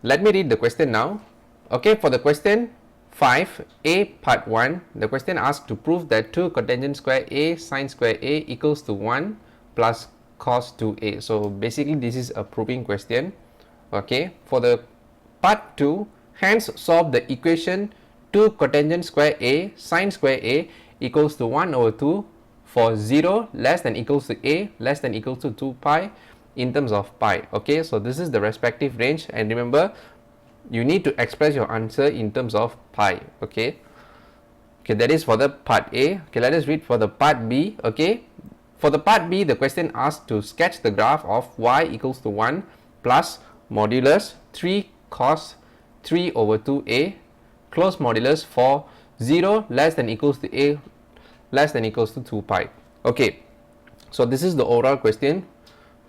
let me read the question now. Okay, for the question 5a part 1, the question asks to prove that 2 cotangent square a sine square a equals to 1 plus cos 2a. So basically this is a proving question. Okay, for the part 2, hence solve the equation 2 cotangent square a sine square a equals to 1 over 2 for 0 less than equals to a less than equals to 2 pi in terms of pi. Okay, so this is the respective range, and remember you need to express your answer in terms of pi. Okay, that is for the part A. Okay, let us read for the part B. Okay, for the part B, the question asks to sketch the graph of y equals to 1 plus modulus 3 cos 3 over 2a close modulus for 0 less than equals to a less than equals to 2 pi. Okay, so this is the overall question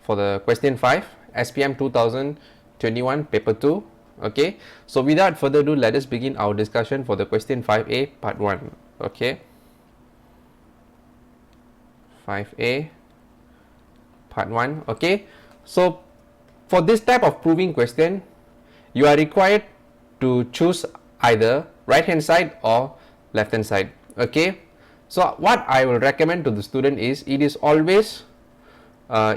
for the question 5 SPM 2021 paper 2. Okay, so without further ado, let us begin our discussion for the question 5a part 1. Okay, 5a part 1. Okay, so for this type of proving question, you are required to choose either right hand side or left hand side. Okay, so what I will recommend to the student is, it is always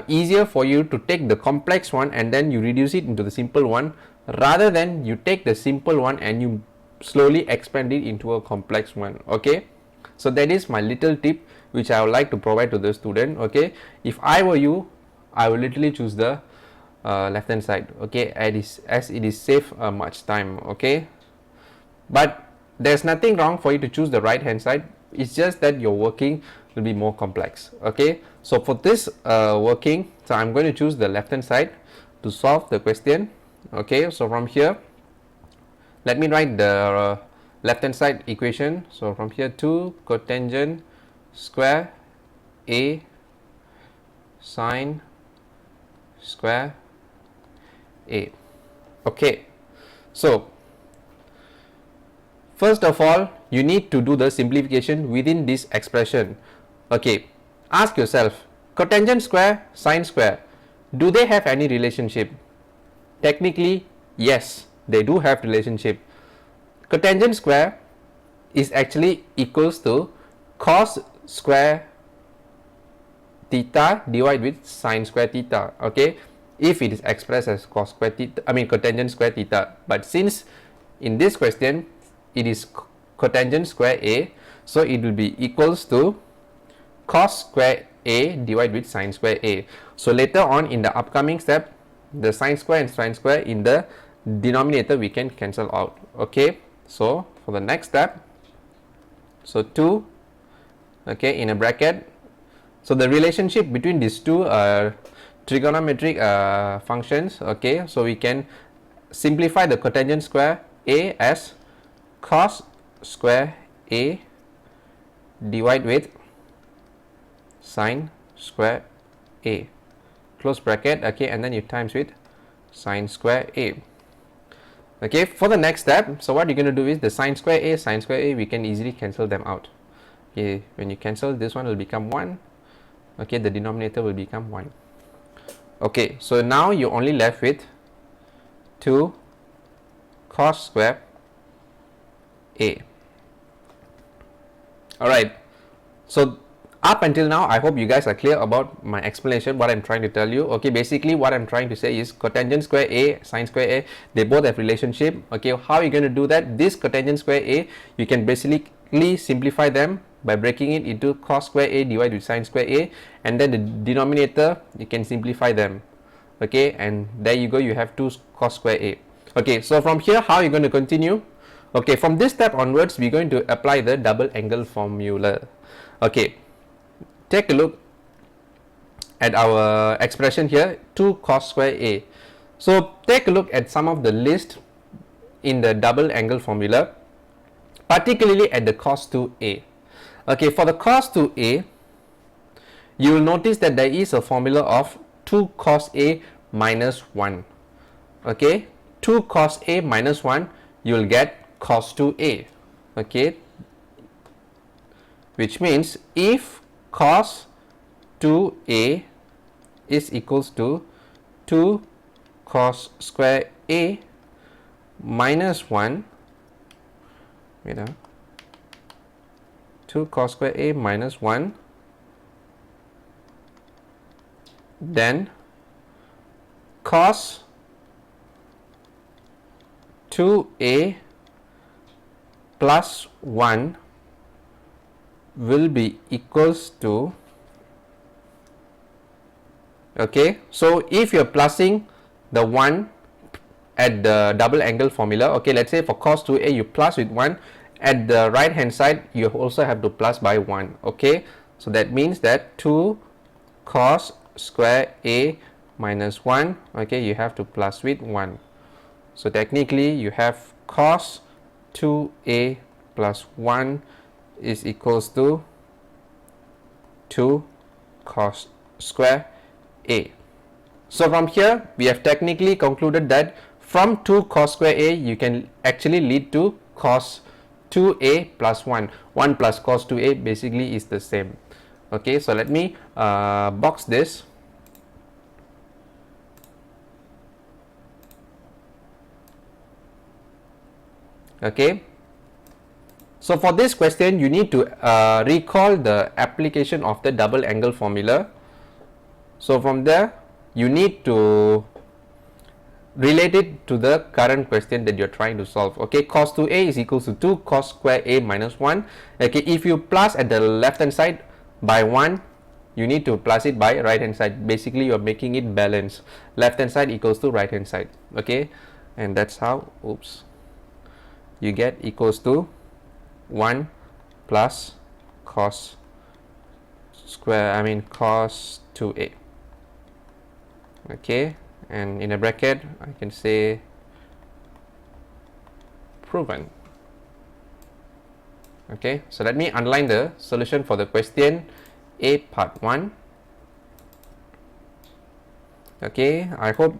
easier for you to take the complex one and then you reduce it into the simple one, rather than you take the simple one and you slowly expand it into a complex one. Okay, so that is my little tip which I would like to provide to the student. Okay, if I were you, I will literally choose the left hand side. Okay, as it is save much time. Okay, but there's nothing wrong for you to choose the right hand side. It's just that your working will be more complex. Okay, so for this working, so I'm going to choose the left hand side to solve the question. Okay, so from here, let me write the left hand side equation. So from here, 2 cotangent square a sine square a. Okay, so first of all, you need to do the simplification within this expression. Okay, ask yourself, cotangent square, sine square, do they have any relationship? Technically, yes, they do have relationship. Cotangent square is actually equals to cos square theta divided with sine square theta. Okay, if it is expressed as cos square theta, cotangent square theta. But since in this question it is cotangent square a, so it will be equals to cos square a divided with sine square a. So later on in the upcoming step, the sine square and sine square in the denominator we can cancel out. Okay, so for the next step, so 2, okay, in a bracket. So the relationship between these two trigonometric functions. Okay, so we can simplify the cotangent square a as cos square a divided with sine square a, close bracket. Okay, and then you times with sine square a. Okay, for the next step, so what you're going to do is the sine square a, we can easily cancel them out. Okay, when you cancel, this one will become 1. Okay, the denominator will become 1. Okay, so now you're only left with 2 cos square a. Alright, so up until now, I hope you guys are clear about my explanation, what I'm trying to tell you. Okay, basically what I'm trying to say is cotangent square a, sine square a, they both have relationship. Okay, how are you going to do that? This cotangent square a, you can basically simplify them by breaking it into cos square a divided with sine square a, and then the denominator you can simplify them. Okay, and there you go, you have 2 cos square a. Okay, so from here, how are you going to continue? Okay, from this step onwards, we're going to apply the double angle formula. Okay, take a look at our expression here, 2 cos square a. So take a look at some of the list in the double angle formula, particularly at the cos 2a. Okay, for the cos 2a, you will notice that there is a formula of 2 cos a minus 1. Okay, 2 cos a minus 1, you will get cos 2a. Okay, which means if cos 2a is equals to 2 cos square a minus 1, wait, 2 cos square A minus 1, then cos 2A plus 1 will be equals to, okay, so if you're plussing the 1 at the double angle formula, okay, let's say for cos 2A you plus with 1, at the right hand side you also have to plus by 1, okay, so that means that 2 cos square A minus 1, okay, you have to plus with 1, so technically you have cos 2A plus 1 is equals to 2 cos square A. So from here we have technically concluded that from 2 cos square A you can actually lead to cos 2A plus 1. 1 plus cos 2A basically is the same. Okay, so let me box this. Okay, so for this question you need to recall the application of the double angle formula. So from there you need to relate it to the current question that you're trying to solve. Okay, cos 2A is equals to 2 cos square A minus 1. Okay, if you plus at the left hand side by 1, you need to plus it by right hand side. Basically you're making it balance, left hand side equals to right hand side. Okay, and that's how, oops, you get equals to 1 plus cos square, cos 2A. Okay, and in a bracket I can say proven. Okay, so let me underline the solution for the question A part 1. Okay, I hope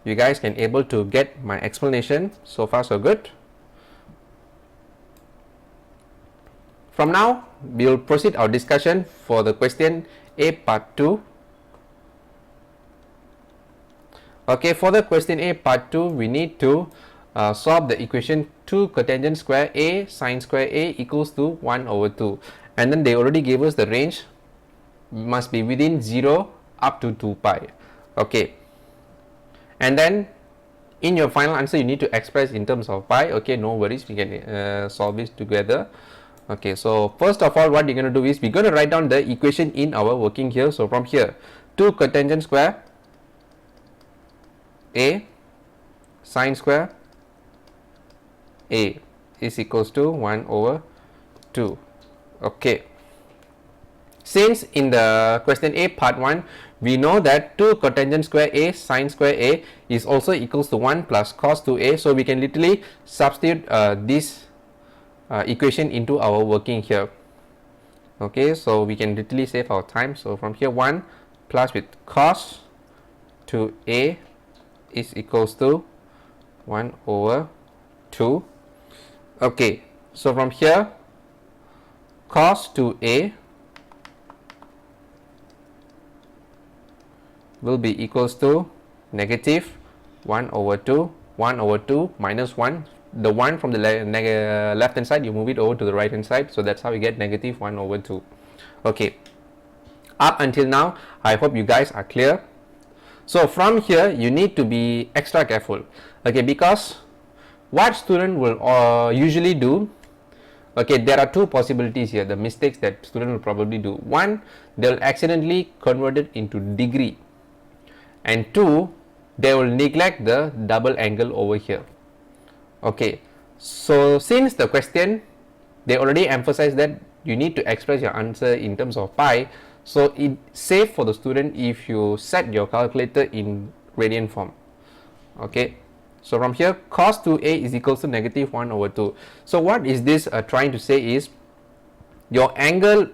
you guys can able to get my explanation. So far so good. From now we will proceed our discussion for the question A part 2. Okay, for the question A part 2 we need to solve the equation 2 cotangent square A sine square A equals to 1 over 2, and then they already gave us the range must be within 0 up to 2 pi. Okay, and then in your final answer you need to express in terms of pi. Okay, no worries, we can solve this together. Okay, so first of all what you're going to do is we're going to write down the equation in our working here. So from here 2 cotangent square A sine square A is equals to 1 over 2. Okay, since in the question A part 1 we know that 2 cotangent square A sine square A is also equals to 1 plus cos 2A, so we can literally substitute this equation into our working here. Okay, so we can literally save our time. So from here 1 plus with cos 2A is equals to 1 over 2. Okay, so from here cos 2A will be equals to negative 1 over 2. 1 over 2 minus 1, the 1 from the left hand side you move it over to the right hand side, so that's how we get negative 1 over 2. Okay, up until now I hope you guys are clear. So from here you need to be extra careful, okay, because what student will usually do, okay, there are two possibilities here, the mistakes that student will probably do. One, they'll accidentally convert it into degree, and two, they will neglect the double angle over here. Okay, so since the question they already emphasized that you need to express your answer in terms of pi, so it's safe for the student if you set your calculator in radian form. Okay, so from here cos 2A is equals to negative 1 over 2. So what is this trying to say is your angle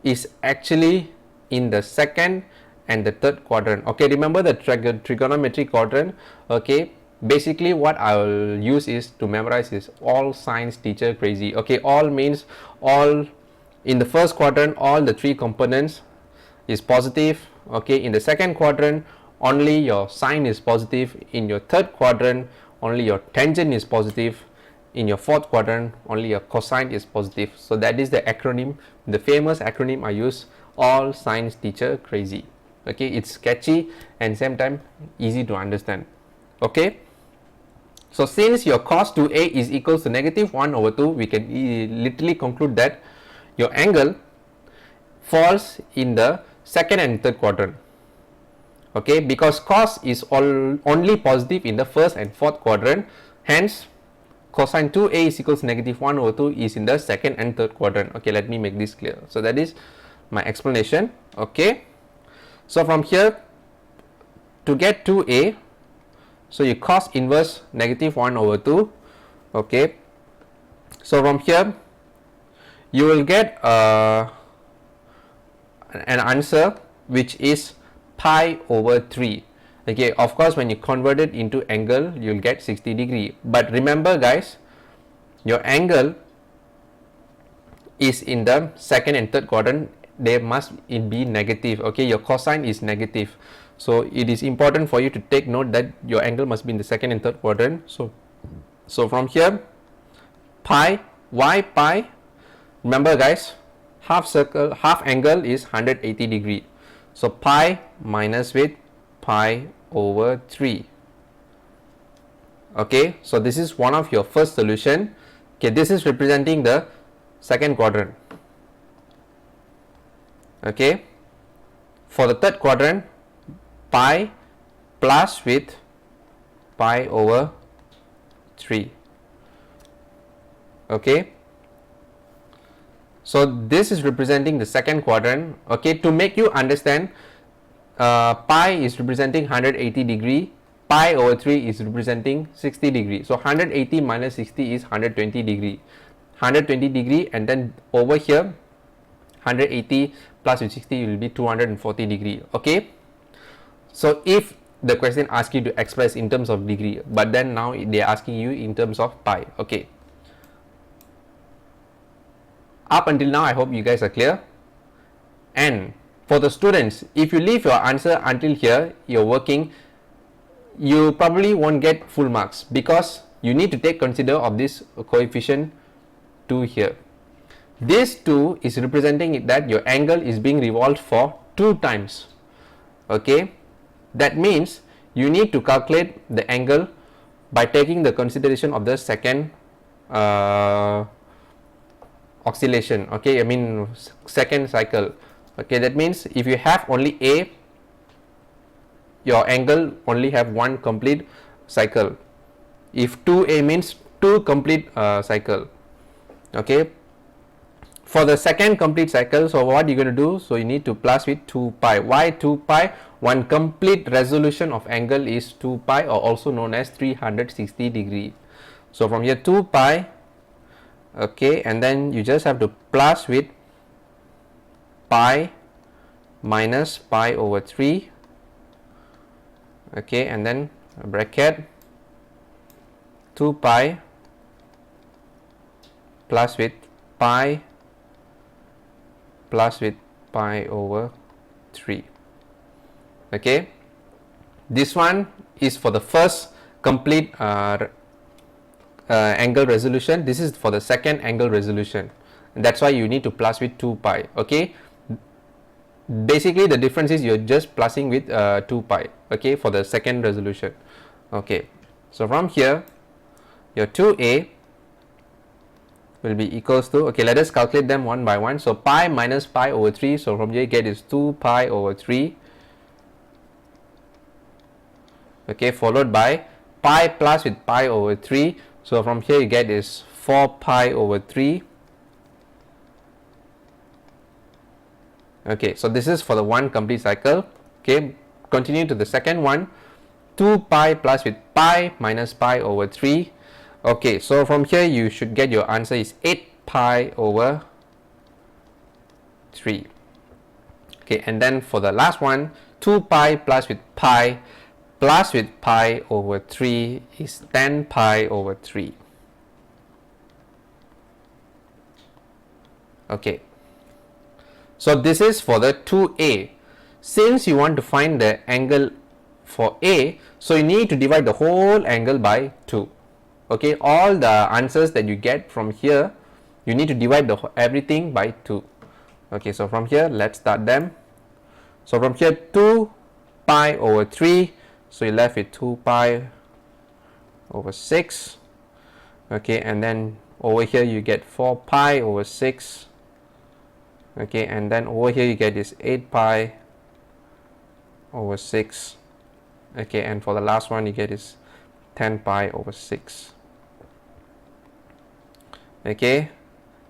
is actually in the second and the third quadrant. Okay, remember the trigonometric quadrant. Okay, basically what I will use is to memorize is all science teacher crazy. Okay, all means all in the first quadrant all the three components is positive. Okay, in the second quadrant only your sign is positive. In your third quadrant only your tangent is positive. In your fourth quadrant, only your cosine is positive. So that is the acronym, the famous acronym I use, all science teacher crazy. Okay, it's catchy and same time easy to understand. Okay, so since your cos 2a is equals to -1/2, we can literally conclude that your angle falls in the second and third quadrant. Okay, because cos is only positive in the first and fourth quadrant, hence cosine 2a is equals to -1/2 is in the second and third quadrant. Okay, let me make this clear. So that is my explanation. Okay, so from here to get 2a, so you cos inverse -1/2. Okay, so from here you will get an answer which is pi over 3. Okay, of course when you convert it into angle you'll get 60 degree, but remember guys, your angle is in the second and third quadrant, there must it be negative. Okay, your cosine is negative, so it is important for you to take note that your angle must be in the second and third quadrant. So from here, pi, why pi? Remember guys, half circle, half angle is 180 degree, so pi minus with pi over 3. Okay, so this is one of your first solution. Okay, this is representing the second quadrant. Okay, for the third quadrant, pi plus with pi over 3. Okay, so this is representing the second quadrant. Okay, to make you understand, pi is representing 180 degree, pi over 3 is representing 60 degree. So 180 minus 60 is 120 degree. 120 degree, and then over here 180 plus with 60 will be 240 degree. Okay, so if the question asks you to express in terms of degree, but then now they are asking you in terms of pi. Okay, up until now I hope you guys are clear. And for the students, if you leave your answer until here, you're working, you probably won't get full marks because you need to take consider of this coefficient 2 here. This 2 is representing that your angle is being revolved for 2 times. Okay, that means you need to calculate the angle by taking the consideration of the second oscillation. Okay, I mean second cycle. Okay, that means if you have only A, your angle only have one complete cycle. If 2A means 2 complete cycle. Okay, for the second complete cycle, so what you're going to do, so you need to plus with 2 pi. Why 2 pi? One complete resolution of angle is 2 pi, or also known as 360 degree. So from here 2 pi, okay, and then you just have to plus with pi minus pi over 3. Okay, and then a bracket 2 pi plus with pi plus with pi over 3. Okay, this one is for the first complete angle resolution. This is for the second angle resolution, and that's why you need to plus with 2 pi. Okay, basically the difference is you're just plusing with 2 pi. Okay, for the second resolution. Okay, so from here your 2a will be equals to, okay, let us calculate them one by one. So pi minus pi over 3, so from here you get is 2 pi over 3. Okay, followed by pi plus with pi over 3, so from here you get is 4 pi over 3. Okay, so this is for the one complete cycle. Okay, continue to the second one, 2 pi plus with pi minus pi over 3. Okay, so from here you should get your answer is 8 pi over 3. Okay, and then for the last one, 2 pi plus with pi over 3 is 10 pi over 3. Okay, so this is for the 2a. Since you want to find the angle for A, so you need to divide the whole angle by 2. Okay, all the answers that you get from here, you need to divide the everything by 2. Okay, so from here, let's start them. So from here, 2 pi over 3, so you're left with 2 pi over 6. Okay, and then over here you get 4 pi over 6. Okay, and then over here you get this 8 pi over 6. Okay, and for the last one you get is 10 pi over 6. Okay,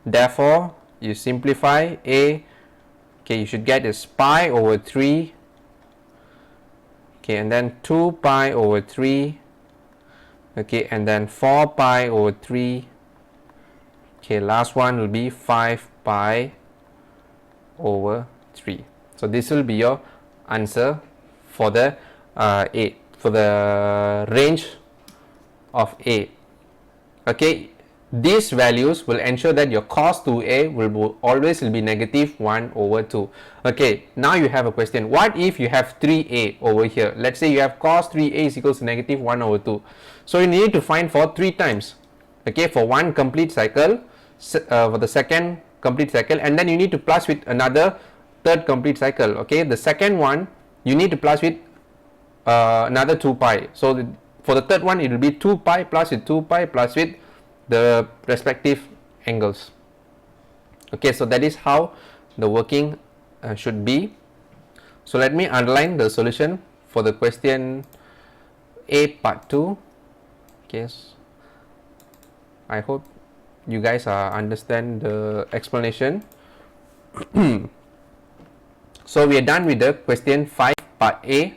therefore you simplify A. Okay, you should get is pi over 3. Okay, and then 2 pi over 3. Okay, and then 4 pi over 3. Okay, last one will be 5 pi over 3. So this will be your answer for the A, for the range of A. Okay, these values will ensure that your cos 2A will always be negative 1 over 2. Okay, now you have a question. What if you have 3A over here? Let's say you have cos 3A is equals to negative 1 over 2. So you need to find for 3 times. Okay, for one complete cycle, for the second complete cycle, and then you need to plus with another third complete cycle. Okay, the second one you need to plus with another 2 pi. So for the third one it will be 2 pi plus with 2 pi plus with the respective angles. Okay, so that is how the working should be. So let me underline the solution for the question A part 2. Okay, I hope you guys understand the explanation. So we are done with the question 5 part A.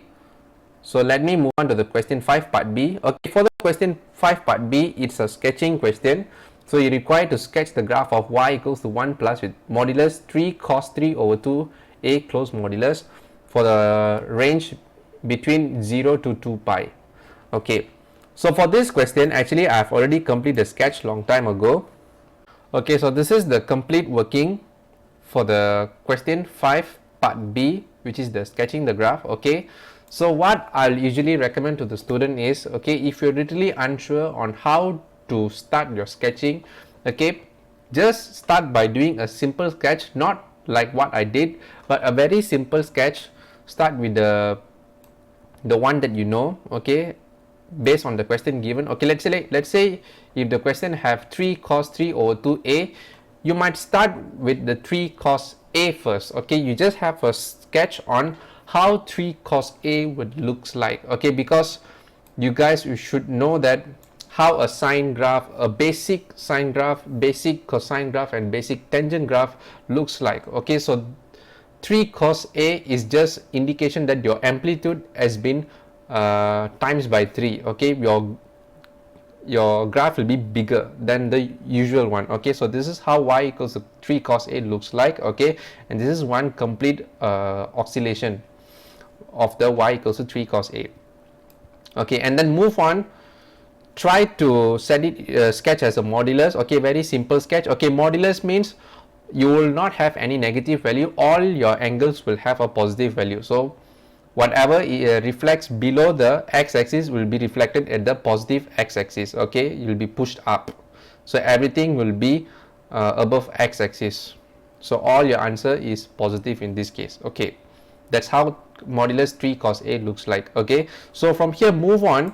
So let me move on to the question 5 part B. Okay, for the question 5 part B, it's a sketching question. So you're required to sketch the graph of y equals to 1 plus with modulus 3 cos 3 over 2 A close modulus for the range between 0 to 2 pi. Okay, so for this question, actually I've already completed the sketch long time ago. Okay, so this is the complete working for the question 5 part B, which is the sketching the graph. Okay, so what I'll usually recommend to the student is, okay, if you're literally unsure on how to start your sketching, okay, just start by doing a simple sketch, not like what I did, but a very simple sketch. Start with the one that you know, okay, based on the question given. Okay, let's say if the question have 3 cos 3 over 2a, you might start with the 3 cos a first. Okay, you just have a sketch on how 3 cos a would looks like. Okay, because you guys, you should know that how a sine graph, a basic sine graph, basic cosine graph and basic tangent graph looks like. Okay, so 3 cos a is just indication that your amplitude has been times by 3. Okay, your graph will be bigger than the usual one. Okay, so this is how y equals to 3 cos a looks like. Okay, and this is one complete oscillation of the y equals to 3 cos a. Okay, and then move on, try to set it sketch as a modulus. Okay, very simple sketch. Okay, modulus means you will not have any negative value, all your angles will have a positive value. So whatever reflects below the x-axis will be reflected at the positive x-axis. Okay, you will be pushed up, so everything will be above x-axis, so all your answer is positive in this case. Okay, that's how modulus 3 cos a looks like. Okay, so from here move on,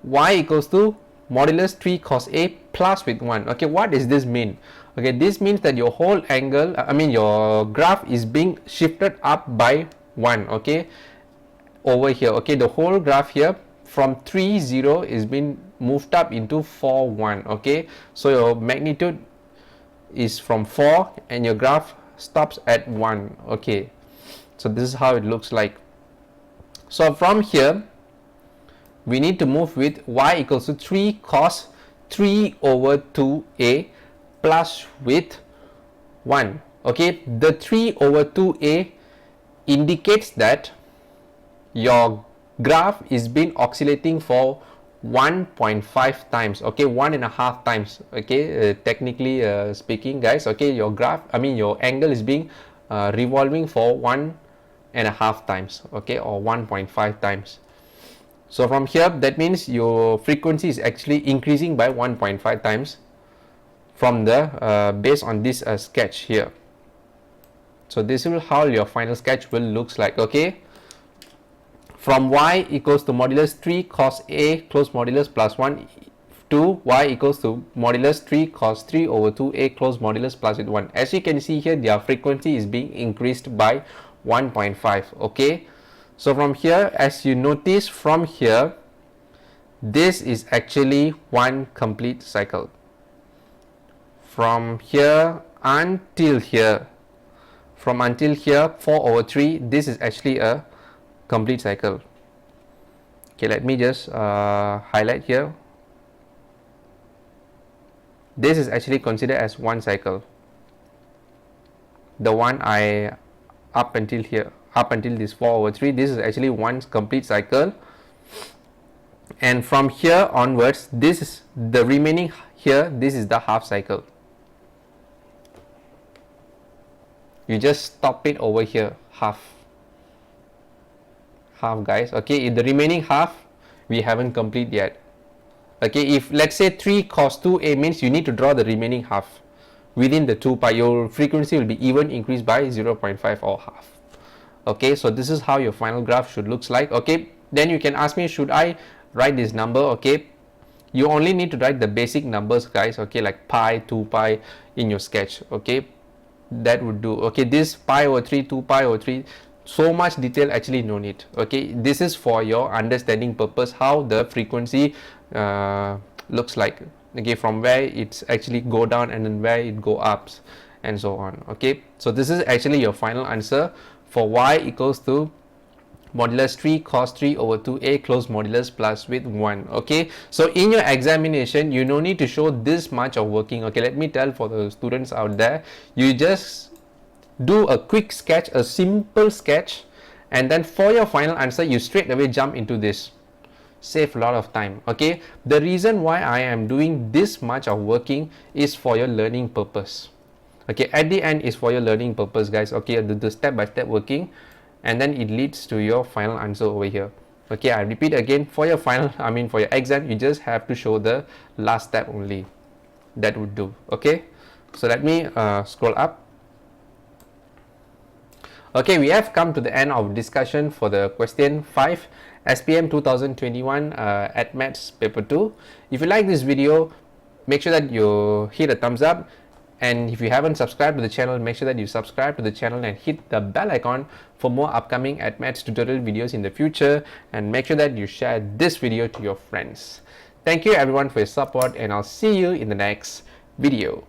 y equals to modulus 3 cos a plus with 1. Okay, what does this mean? Okay, this means that your whole angle, your graph is being shifted up by 1. Okay, over here. Okay, the whole graph here from 3 0 is being moved up into 4 1. Okay, so your magnitude is from 4 and your graph stops at 1. Okay, so this is how it looks like. So from here we need to move with y equals to 3 cos 3 over 2a plus with 1. Okay, the 3 over 2a indicates that your graph is been oscillating for 1.5 times. Okay, 1.5 times. Okay, technically speaking, guys. Okay, your graph, your angle is being revolving for 1.5 times. Okay, or 1.5 times. So from here, that means your frequency is actually increasing by 1.5 times from the based on this sketch here. So this will how your final sketch will looks like. Okay, from y equals to modulus 3 cos a close modulus plus 1 to y equals to modulus 3 cos 3 over 2a close modulus plus with 1. As you can see here, their frequency is being increased by 1.5. okay, so from here, as you notice from here, this is actually one complete cycle. From here until here, from until here 4 over 3, this is actually a complete cycle. Okay, let me just highlight here. This is actually considered as one cycle. The one I up until here, up until this 4 over 3, this is actually one complete cycle. And from here onwards, this is the remaining here, this is the half cycle. You just stop it over here, half guys. Okay, in the remaining half we haven't complete yet. Okay, if let's say 3 cos 2a means you need to draw the remaining half within the 2 pi, your frequency will be even increased by 0.5 or half. Okay, so this is how your final graph should looks like. Okay, then you can ask me, should I write this number? Okay, you only need to write the basic numbers, guys. Okay, like pi, 2 pi in your sketch. Okay, that would do. Okay, this pi over 3, 2 pi over 3, so much detail actually no need. Okay, this is for your understanding purpose how the frequency looks like. Okay, from where it's actually go down and then where it go up and so on. Okay, so this is actually your final answer for y equals to modulus 3 cos 3 over 2a close modulus plus with 1. Okay, so in your examination you no need to show this much of working. Okay, let me tell for the students out there, you just do a quick sketch, a simple sketch, and then for your final answer you straight away jump into this. Save a lot of time. Okay, the reason why I am doing this much of working is for your learning purpose. Okay, at the end is for your learning purpose, guys. Okay, the step by step working, and then it leads to your final answer over here. Okay, I repeat again, for your final, for your exam, you just have to show the last step only. That would do. Okay, so let me scroll up. Okay, we have come to the end of discussion for the question 5 SPM 2021 Add Maths paper 2. If you like this video, make sure that you hit a thumbs up, and if you haven't subscribed to the channel, make sure that you subscribe to the channel and hit the bell icon for more upcoming Add Maths tutorial videos in the future, and make sure that you share this video to your friends. Thank you everyone for your support, and I'll see you in the next video.